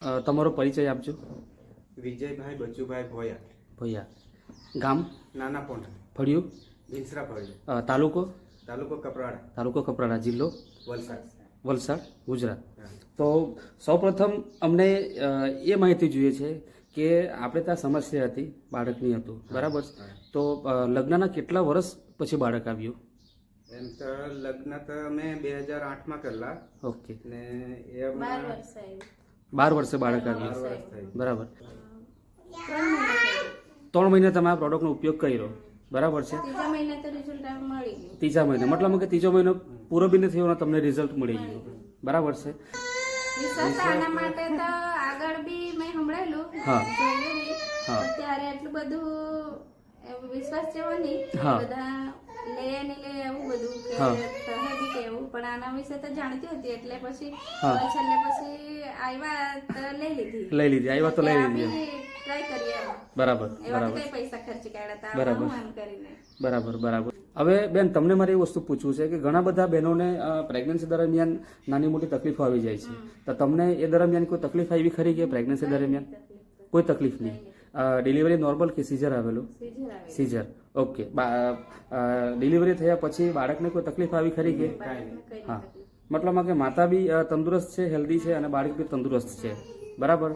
તમારો પરિચય આપજો. વિજયભાઈ બચુભાઈ ભોયા, ભૈયા. ગામ? નાના પોંઢ, ફળિયું? ઇન્સરા ફળિયું, તાલુકો? તાલુકો કપરાડા, તાલુકો કપરાડા, જિલ્લો વલસાડ. વલસાડ, ગુજરાત. હા. તો સૌપ્રથમ અમને એ માહિતી જોઈએ છે કે આપણે ત્યાં સમસ્યા હતી, બાળકની હતું, બરાબર? તો લગ્નના કેટલા વર્ષ પછી બાળક આવ્યું? એમ તો લગ્ન તો મેં 2008માં કરેલા. ઓકે. ને એ હમણાં 12 વર્ષે બાળક 12 આવ્યું, વર્ષ થઈ. બરાબર. 3 મહિને તમે આ પ્રોડક્ટનો ઉપયોગ કર્યો, બરાબર છે? ત્રીજા મહિને મતલબ કે ત્રીજો મહિનો પૂરો બી નથી થયો ને તમને રિઝલ્ટ મળી ગયું, બરાબર છે? વિશ્વાસ આના માટે તો આગળ બી મેં સંભળાયેલું હા. જોયેલું બી. હા. અત્યારે એટલું બધું વિશ્વાસ જેવો નહીં. હા. બધા લે ને લે એવું બધું કે હા. કહે બી કે એવું, પણ આના વિશે તો જાણતી હતી એટલે પછી હા. છેલ્લે પછી આવ્યા તો લઈ લીધી. આવ્યા તો લઈ લીધી. ટ્રાય કરીએ એમ. બરાબર, એવા તો બરાબર, કઈ પૈસા ખર્ચી કાઢ્યા હતા બરાબર. હું એમ કરીને. બરાબર, બરાબર. હવે બેન, તમને મારે એ વસ્તુ પૂછવું છે કે ઘણા બધા બહેનોને પ્રેગ્નન્સી દરમિયાન નાની મોટી તકલીફો આવી જાય છે, તો તમને એ દરમિયાન કોઈ તકલીફ આવી ખરી કે પ્રેગ્નન્સી દરમિયાન? કોઈ તકલીફ નહીં. ડિલિવરી નોર્મલ કે સીઝર આવેલું? સીઝર આવે. સીઝર. ઓકે. ડિલિવરી થયા પછી બાળકને કોઈ તકલીફ આવી ખરી કે? કઈ હા. મતલબમાં કે માતા બી તંદુરસ્ત છે, હેલ્ધી છે, અને બાળક બી તંદુરસ્ત છે, બરાબર?